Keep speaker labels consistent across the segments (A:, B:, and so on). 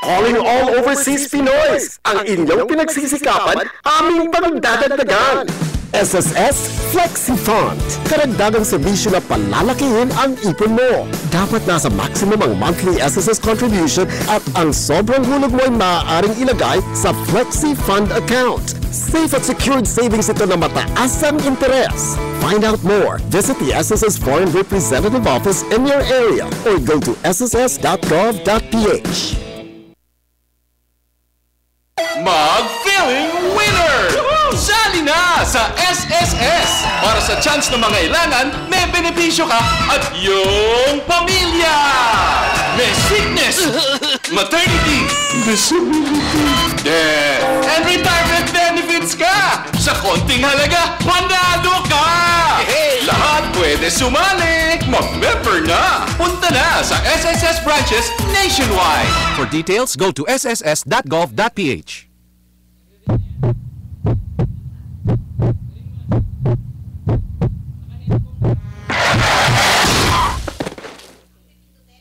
A: Calling all overseas Pinoys! Ang inyong pinagsisikapan, aming pagdadagdagan! SSS Flexi Fund. Karagdagang serbisyo na palalakihin ang ipon mo. Dapat nasa maximum ang monthly SSS contribution at ang sobrang hulog mo ay maaaring ilagay sa Flexi Fund account. Safe at secured savings ito na mataas ang interes. Find out more. Visit the SSS Foreign Representative Office in your area or go to sss.gov.ph.
B: Mag-feeling winner! Sali na sa SSS! Para sa chance na mangailangan, may benepisyo ka at yung pamilya! May sickness, maternity, disability, death, and retirement benefits ka! Sa konting halaga, panalo ka! Lahat pwede sumali! Mag-member na! Punta na sa SSS branches nationwide!
C: For details, go to sss.gov.ph.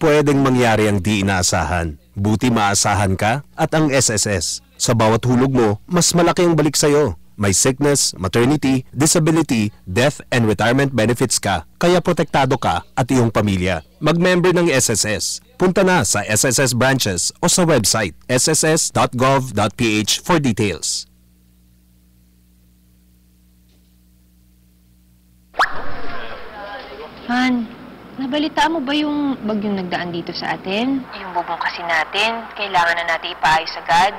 C: Pwedeng mangyari ang di inaasahan. Buti maasahan ka at ang SSS. Sa bawat hulog mo, mas malaki ang balik sa'yo. May sickness, maternity, disability, death, and retirement benefits ka. Kaya protektado ka at iyong pamilya. Mag-member ng SSS. Punta na sa SSS branches o sa website sss.gov.ph for details.
D: Han, nabalitaan mo ba yung bagyong nagdaan dito sa atin? Yung bubong kasi natin, kailangan na natin ipaayos agad.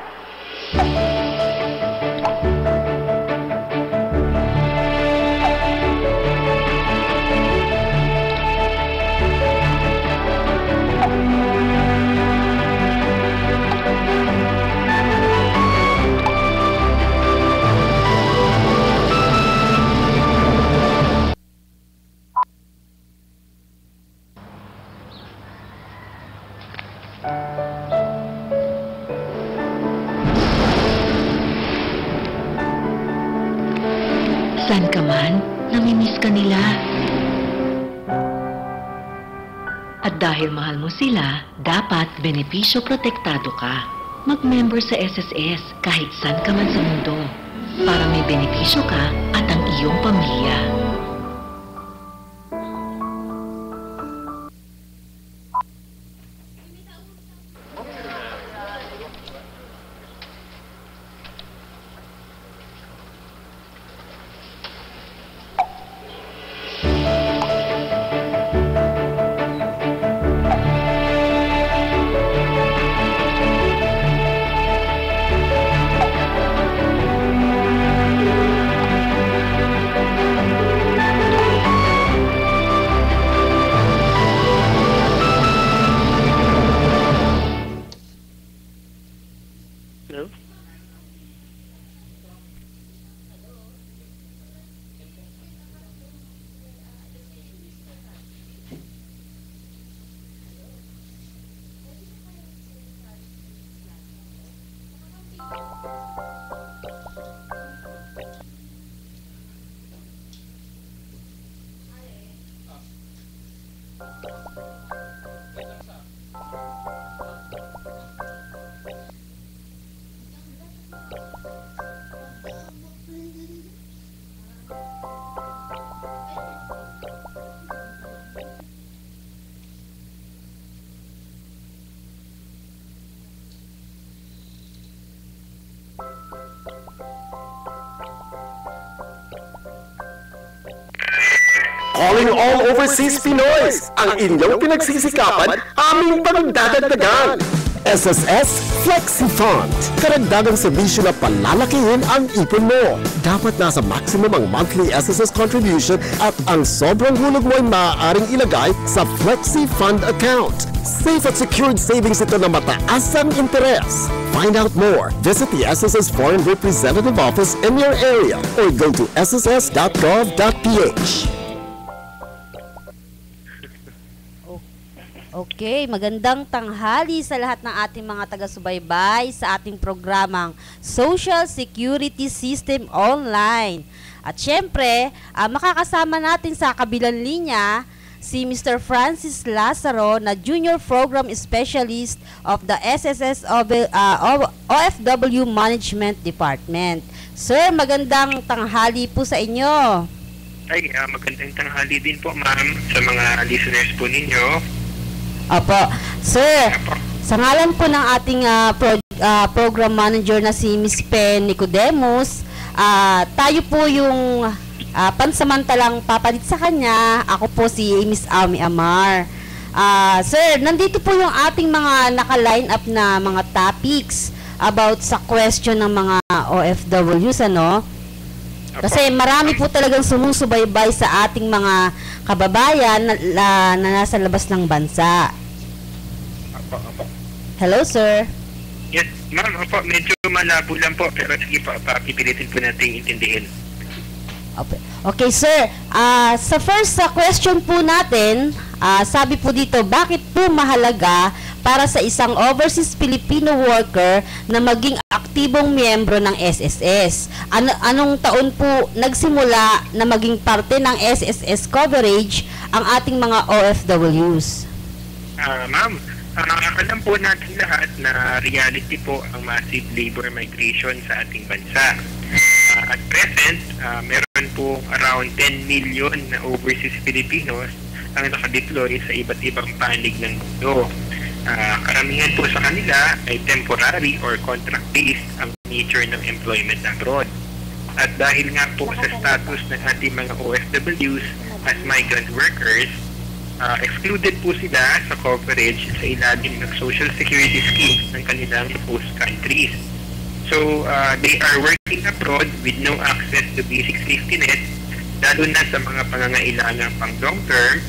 D: Saan ka man, namimiss ka nila. At dahil mahal mo sila, dapat benepisyo protektado ka. Mag-member sa SSS kahit saan ka man sa mundo para may benepisyo ka at ang iyong pamilya.
A: Calling all overseas Pinoys! Ang inyong pinagsisikapan, aming pagdadagdagan! SSS Flexi Fund. Karagdagang serbisyo na palalakihin ang ipon mo. Dapat nasa maximum ang monthly SSS contribution at ang sobrang hulog mo ay maaaring ilagay sa Flexi Fund account. Safe at secured savings ito na mataas ang interes. Find out more. Visit the SSS Foreign Representative Office in your area or go to sss.gov.ph.
E: Okay, magandang tanghali sa lahat ng ating mga taga-subaybay sa ating programang Social Security System Online. At syempre, makakasama natin sa kabilang linya si Mr. Francis Lazaro na Junior Program Specialist of the SSS OFW Management Department. Sir, magandang tanghali po sa inyo.
F: Ay, magandang tanghali din po, ma'am, sa mga listeners po ninyo.
E: Opo. Sir, sa ngalan po ng ating program manager na si Miss Pen Nicodemus, tayo po yung pansamantalang papalit sa kanya. Ako po si Miss Ami Amar. Sir, nandito po yung ating mga naka-line up na mga topics about sa question ng mga OFWs, ano? Kasi marami po talagang sumusubaybay sa ating mga kababayan na nasa labas ng bansa. Hello, sir.
F: Yes, ma'am, medyo malabo lang po, pero sige po, papipilitin po natin intindihin.
E: Okay, sir. Sa first question po natin, sabi po dito, bakit po mahalaga para sa isang overseas Filipino worker na maging aktibong miyembro ng SSS? Anong taon po nagsimula na maging parte ng SSS coverage ang ating mga OFWs?
F: Ma'am, alam po natin lahat na reality po ang massive labor migration sa ating bansa. At present, meron po around 10 million na overseas Filipinos ang nakadeploy sa iba't ibang panig ng mundo. Karamihan po sa kanila ay temporary or contract-based ang nature ng employment abroad. At dahil nga po sa status ng ating mga OFWs as migrant workers, excluded po sila sa coverage sa ilalim ng Social Security schemes ng kanilang host countries. So, they are working abroad with no access to basic safety net, lalo na sa mga pangangailangang pang long term,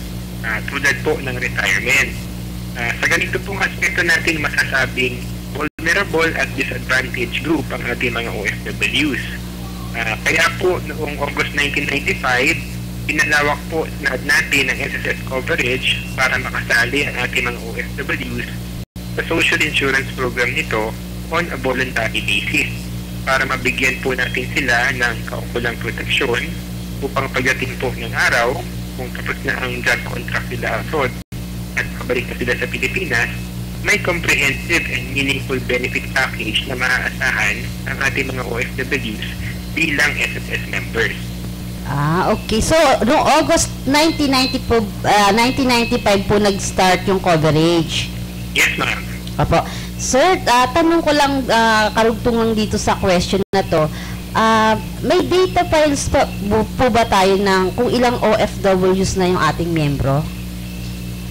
F: tulad po ng retirement. Sa ganito pong aspekto natin masasabing vulnerable at disadvantaged group ang ating mga OFWs. Kaya po noong August 1995, pinalawak po natin ang SSS coverage para makasali ang ating mga OFWs sa social insurance program nito on a voluntary basis para mabigyan po natin sila ng kaukulang proteksyon upang pagdating po ng araw, kung tapos na ang job contract nila abroad at kabalik na sila sa Pilipinas, may comprehensive and meaningful benefit package na maaasahan ang ating mga OFWs bilang SSS members.
E: Okay. So, noong August 1995 po nag-start yung coverage.
F: Yes, ma'am.
E: Opo. Sir, tanong ko lang karugtong lang dito sa question na to. May data files po ba tayo ng kung ilang OFWs na yung ating miyembro?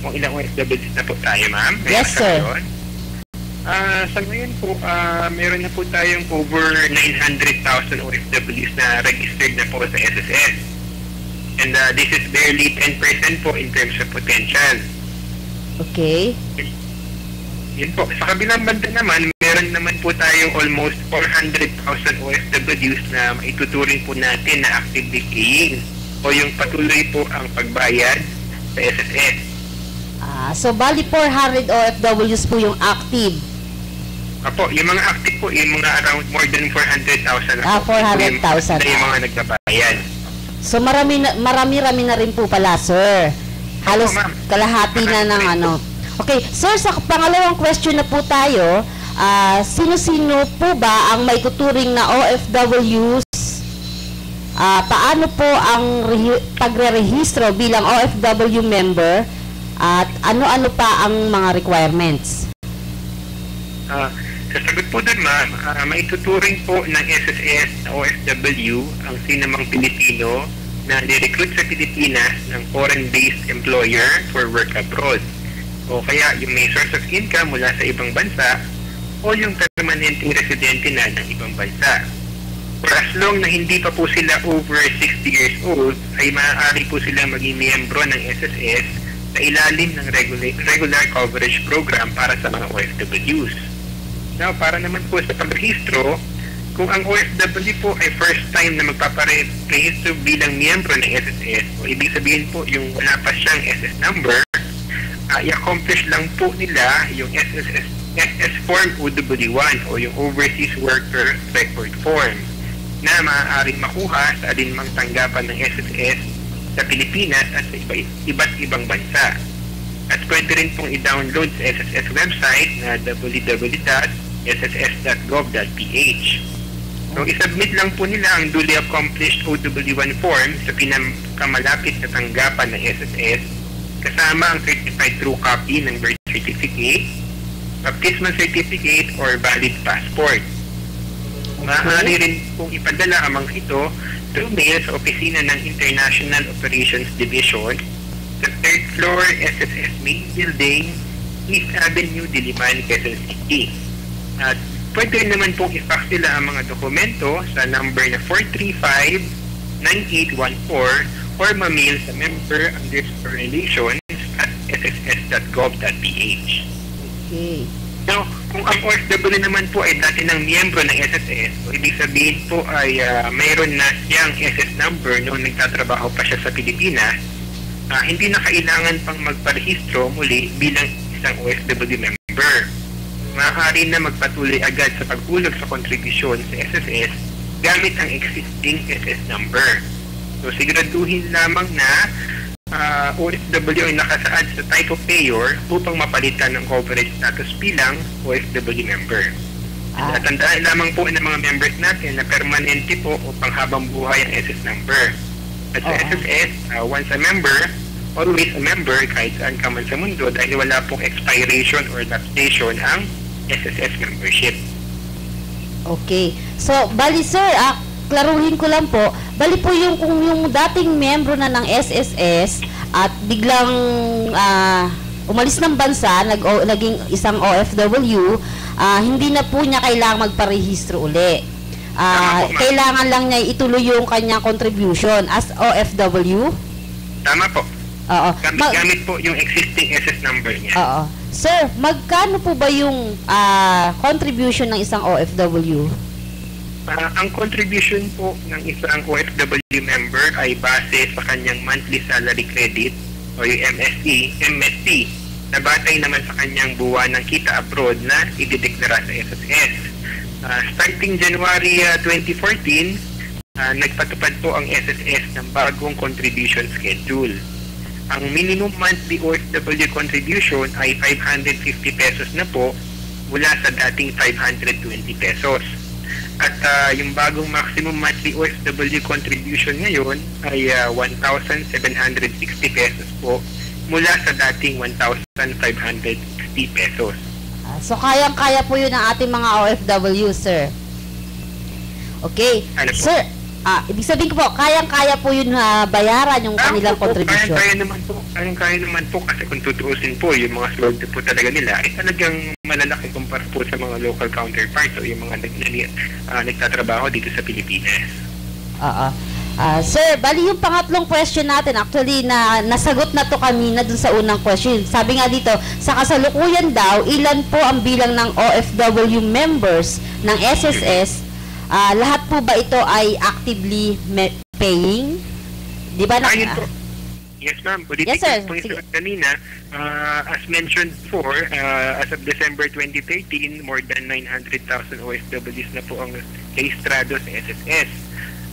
F: Kung ilang OFWs na po tayo, ma'am?
E: Yes, sir.
F: Sa ngayon po, meron na po tayong over 900,000 OFWs na registered na po sa SSS. And this is barely 10% po in terms of potential.
E: Okay.
F: Yun po. Sa kabilang banda naman, meron naman po tayong almost 400,000 OFWs na maituturing po natin na actively paying o yung patuloy po ang pagbayad sa SSS.
E: So, bali 400 OFWs po yung active.
F: Apo, yung mga active po, yung mga around more than 400,000.
E: 400,000.
F: Na yung mga nagbabayad.
E: So, marami na rin po pala, sir. Halos kalahati na ng ano. Okay, sir, sa pangalawang question na po tayo, sino-sino po ba ang may tuturing na OFWs? Paano po ang pagre-rehistro bilang OFW member? At ano-ano pa ang mga requirements?
F: Sasagot po doon, ma'am, maituturing po ng SSS na OFW ang sinamang Pilipino na nirecruit sa Pilipinas ng foreign-based employer for work abroad. O kaya yung may source of income mula sa ibang bansa o yung permanenteng residente na ng ibang bansa. For as long na hindi pa po sila over 60 years old, ay maaari po sila maging miyembro ng SSS sa ilalim ng regular coverage program para sa mga OFWs. Now, para naman po sa pagrehistro, kung ang OFW po ay first time na magpaparehistro bilang miyembro ng SSS, o ibig sabihin po yung wala pa siyang SS number, i-accomplish lang po nila yung SS Form OW1 o yung Overseas Worker Record Form na maaaring makuha sa alinmang tanggapan ng SSS sa Pilipinas at sa iba't ibang bansa. At pwede rin pong i-download sa SSS website na www.sss.gov.ph. So, isubmit lang po nila ang duly accomplished OW1 form sa pinakamalapit na tanggapan ng SSS kasama ang certified true copy ng birth certificate, baptismal certificate, or valid passport. Maaari rin pong ipadala ang mga ito through mail sa opisina ng International Operations Division sa 3rd floor SSS Main Building, East Avenue, Diliman, Quezon City. At pwede rin naman pong i-fax sila ang mga dokumento sa number na 435-9814 or ma-mail sa member_relations@sss.gov.ph.
E: Okay.
F: So, kung ang OFW naman po ay dati ng miyembro ng SSS, so ibig sabihin po ay mayroon na siyang SS number noong nagtatrabaho pa siya sa Pilipinas, hindi na kailangan pang magparehistro muli bilang isang OFW member. Maaari na magpatuloy agad sa paghulog sa kontribusyon sa SSS gamit ang existing SS number. So, siguraduhin lamang na OFW ay nakasaad sa type of payer upang mapalitan ng coverage status bilang OFW member. At tandaan lamang po ng mga members natin na permanente po o panghabang buhay ang SS number. At sa SSS, once a member, always a member kahit saan ka man sa mundo dahil wala pong expiration or lapsation ang SSS membership.
E: Okay. So, bali sir, klaruhin ko lang po, bali po yung kung yung dating membro na ng SSS at biglang umalis ng bansa, naging isang OFW, hindi na po niya kailangang magparehistro uli. Kailangan lang niya ituloy yung kanyang contribution as OFW.
F: Tama po.
E: Oo.
F: Gamit po yung existing SS number niya.
E: Oo. Sir, magkano po ba yung contribution ng isang OFW?
F: Ang contribution po ng isang OFW member ay base sa kanyang monthly salary credit o yung MSP na batay naman sa kanyang buwan ng kita abroad na idideklara sa SSS. Starting January 2014, nagpatupad po ang SSS ng bagong contribution schedule. Ang minimum monthly OFW contribution ay 550 pesos na po mula sa dating 520 pesos. At yung bagong maximum monthly OFW contribution ngayon ay 1,760 pesos po mula sa dating 1,560 pesos.
E: So, kayang-kaya po yun ng ating mga OFW, sir. Okay.
F: Ano po?
E: Sir, ibig sabihin ko po, kayang-kaya po yun bayaran yung kanilang contribution.
F: Kayang-kaya naman po kasi kung tutuusin po, yung mga sweldo po talaga nila ay talagang malalaki kumpara po sa mga local counterparts o yung mga nagtatrabaho dito sa Pilipinas.
E: Sir, bali yung pangatlong question natin, actually nasagot na to kanina dun sa unang question. Sabi nga dito, sa kasalukuyan daw, ilan po ang bilang ng OFW members ng SSS? Lahat po ba ito ay actively paying? Di ba?
F: Yes, ma'am.
E: Yes, sir.
F: Kanina, as mentioned before, as of December 2013, more than 900,000 OFWs na po ang rehistrado sa SSS.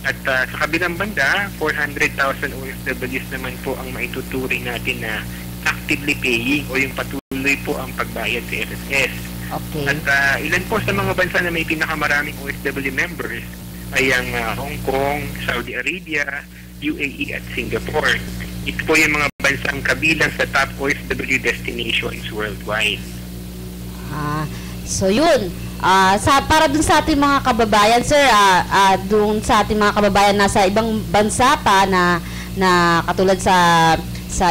F: At sa kabilang banda, 400,000 OFWs naman po ang maituturing natin na actively paying o yung patuloy po ang pagbayad sa SSS.
E: Okay.
F: At ilan po sa mga bansa na may pinakamaraming OFW members ay ang Hong Kong, Saudi Arabia, UAE at Singapore. Ito po yung mga bansang kabilang sa top OFW destinations worldwide.
E: So yun, para dun sa ating mga kababayan, sir, dun sa ating mga kababayan nasa ibang bansa pa na katulad sa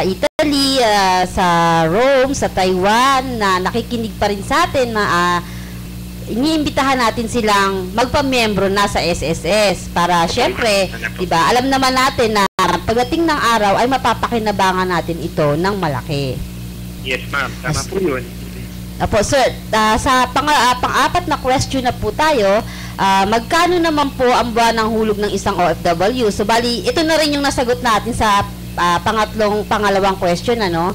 E: Italy, sa Rome, sa Taiwan, na nakikinig pa rin sa atin na iniimbitahan natin silang magpamiyembro na sa SSS para syempre, diba, alam naman natin na pagdating ng araw ay mapapakinabangan natin ito ng malaki.
F: Yes, ma'am. Tama po yun.
E: Apo, sir, sa pang-apat na question na po tayo, magkano naman po ang buwan ng hulog ng isang OFW? So, bali, ito na rin yung nasagot natin sa pangalawang question, ano?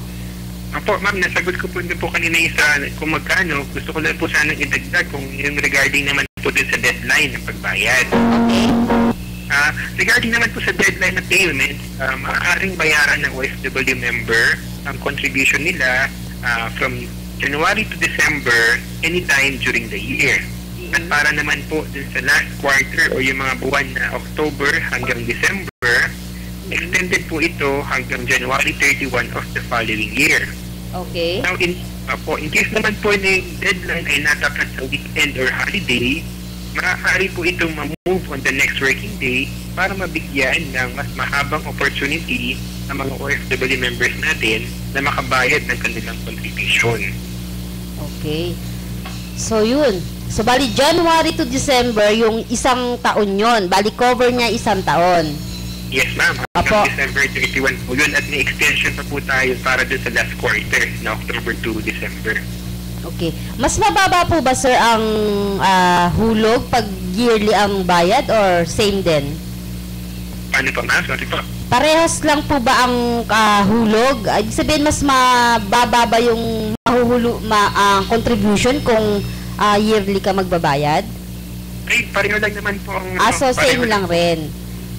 F: Apo, ma'am, nasagot ko po din po kanina isa kung magkano. Gusto ko lang po sanang idagdag kung yung regarding naman po din sa deadline ng pagbayad.
E: Okay.
F: Regarding naman po sa deadline ng payment, maaaring bayaran ng OFW member ang contribution nila from January to December anytime during the year. At para naman po dun sa last quarter o yung mga buwan na October hanggang December, extended po ito hanggang January 31 of the following year.
E: Okay.
F: Now, in case naman po na yung deadline ay natapat sa weekend or holiday, maaari po itong ma-move on the next working day para mabigyan ng mas mahabang opportunity ng mga OFW members natin na makabayad ng kanilang contribution.
E: Okay. So, yun. So, bali January to December, yung isang taon yon. Bali cover niya isang taon.
F: Yes, ma'am.
E: Apo.
F: Hanggang December 31 po yun at may extension pa po tayo para dun sa last quarter na October to December.
E: Okay. Mas mababa po ba, sir, ang hulog pag yearly ang bayad or same din?
F: Paano pa, ma'am? Sorry po.
E: Parehas lang po ba ang hulog? Ibig sabihin, mas mababa ba yung contribution kung yearly ka magbabayad?
F: Ay, pareho lang naman po ang...
E: So same lang rin.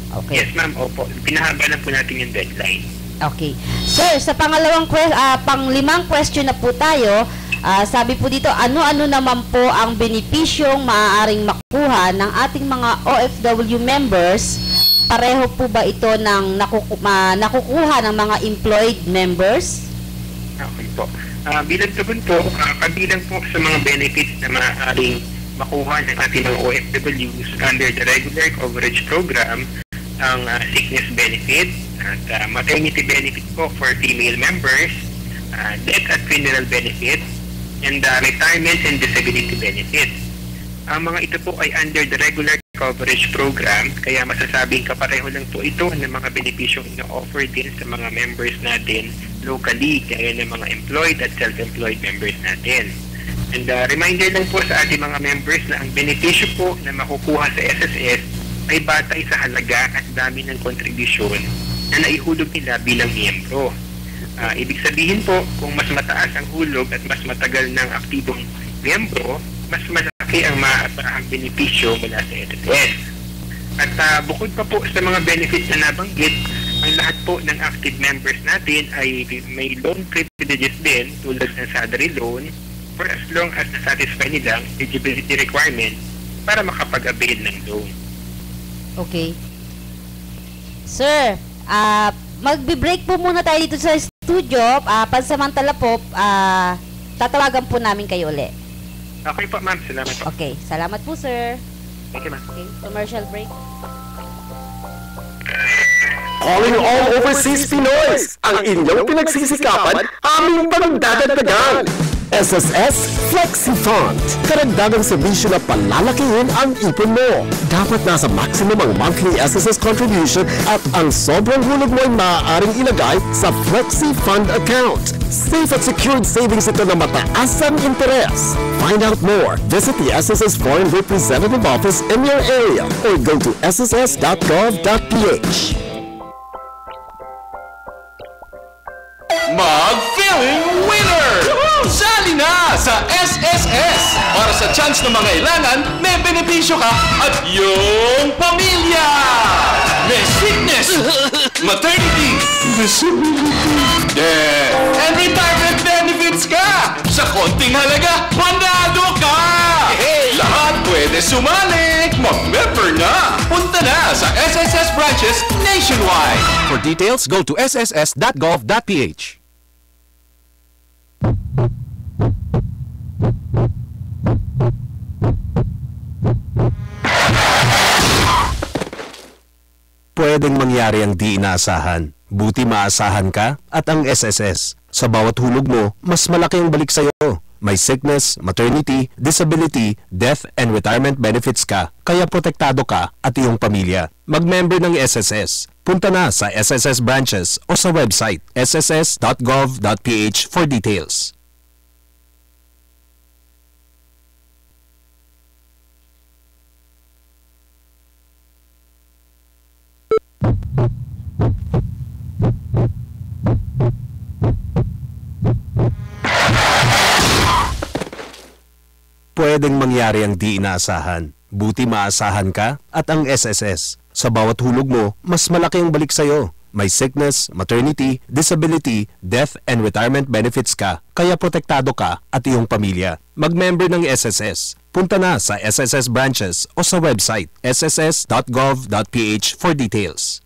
E: Okay.
F: Yes, ma'am. Opo. Pinahaba lang po natin yung deadline.
E: Okay. Sir, sa panglimang question na po tayo, sabi po dito, ano-ano naman po ang benepisyong maaaring makuha ng ating mga OFW members? Pareho po ba ito ng nakukuha ng mga employed members?
F: Okay po. Bilang tugon po, kabilang po sa mga benefits na maaaring makuha ng ating mga OFWs under the regular coverage program, ang sickness benefit at maternity benefit po for female members, death at funeral benefit, and retirement and disability benefit. Ang mga ito po ay under the regular coverage program, kaya masasabing kapareho lang po ito ng mga benepisyong ino-offer din sa mga members natin locally, kaya ng mga employed at self-employed members natin. And reminder lang po sa ating mga members na ang benepisyo po na makukuha sa SSS ay batay sa halaga at dami ng kontribusyon na naihulog nila bilang miyembro. Ibig sabihin po, kung mas mataas ang hulog at mas matagal ng aktibong miyembro, mas malaki ang maaasahang benepisyo mula sa SSS. At bukod pa po sa mga benefits na nabanggit, ang lahat po ng active members natin ay may loan privileges din tulad ng salary loan for as long as nasatisfy nilang eligibility requirement para makapag-avail ng loan.
E: Okay. Sir, magbe-break po muna tayo dito sa studio. Pansamantala po, tatawagan po namin kayo uli.
F: Okay po, ma'am. Salamat po.
E: Okay. Salamat po, sir.
F: Thank you, ma'am.
E: Okay. Commercial break.
A: Calling all overseas Pinoys! Ang inyong pinagsisikapan, aming pagdadagdagan! SSS Flexi Fund. Karagdagang serbisyo na palalakihin ang ipon mo. Dapat nasa maximum ang monthly SSS contribution at ang sobrang hulog mo ay maaaring ilagay sa Flexi Fund account. Safe at secured savings ito na mataas ang interes. Find out more. Visit the SSS Foreign Representative Office in your area or go to sss.gov.ph.
B: Mag-feeling winner! Sali na sa SSS! Para sa chance na mangailangan, may benepisyo ka at iyong pamilya! May sickness, maternity, death, and retirement benefits ka! Sa konting halaga, panalo ka! Lahat pwede sumali! Mag-member na! Punta na sa SSS branches nationwide!
C: For details, go to sss.gov.ph. Pwedeng mangyari ang di inaasahan. Buti maasahan ka at ang SSS. Sa bawat hulog mo, mas malaki ang balik sa'yo. May sickness, maternity, disability, death, and retirement benefits ka. Kaya protektado ka at iyong pamilya. Mag-member ng SSS. Punta na sa SSS branches o sa website sss.gov.ph for details. Pwedeng mangyari ang di inaasahan. Buti maasahan ka at ang SSS. Sa bawat hulog mo, mas malaki ang balik sa'yo. May sickness, maternity, disability, death, and retirement benefits ka. Kaya protektado ka at iyong pamilya. Mag-member ng SSS. Punta na sa SSS branches o sa website sss.gov.ph for details.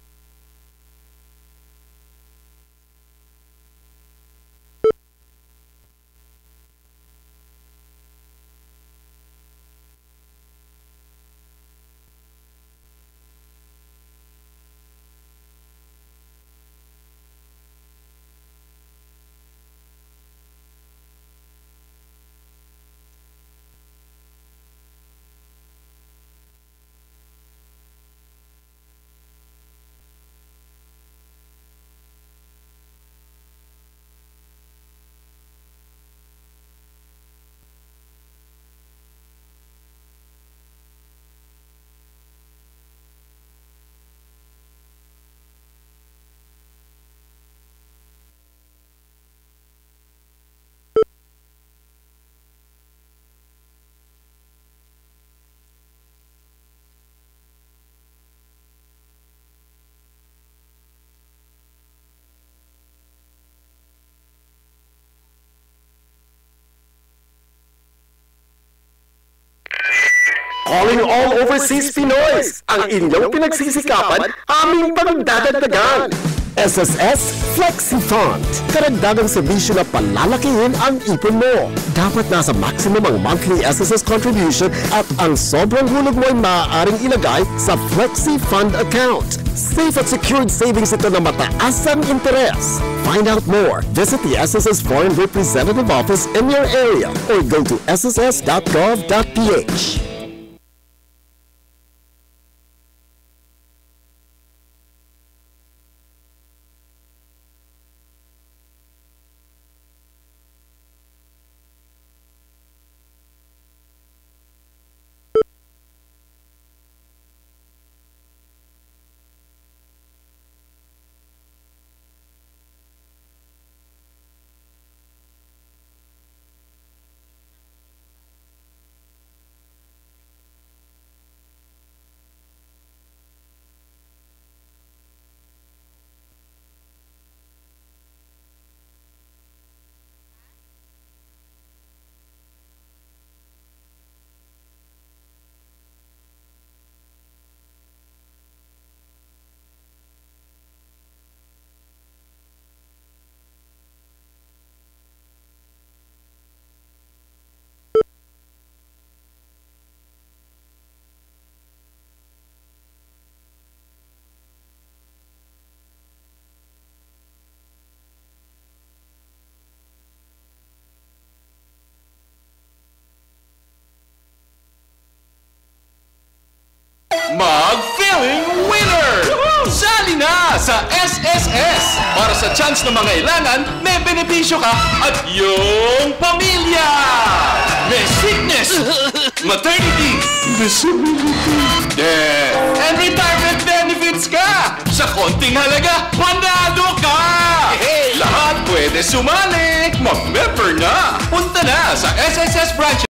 A: Calling all overseas Pinoys! Ang inyong pinagsisikapan, aming pagdadagdagan! SSS Flexi Fund. Karagdagang serbisyo na palalakihin ang ipon mo. Dapat nasa maximum ang monthly SSS contribution at ang sobrang hulog mo ay maaaring ilagay sa Flexi Fund account. Safe at secured savings ito na mataas ang interes. Find out more. Visit the SSS Foreign Representative Office in your area or go to sss.gov.ph.
B: Mag-feeling winner! Sali na sa SSS! Para sa chance na mangailangan, may benepisyo ka at iyong pamilya! May sickness, maternity, disability, death, and retirement benefits ka! Sa konting halaga, panalo ka! Lahat pwede sumali! Mag-member na! Punta na sa SSS branch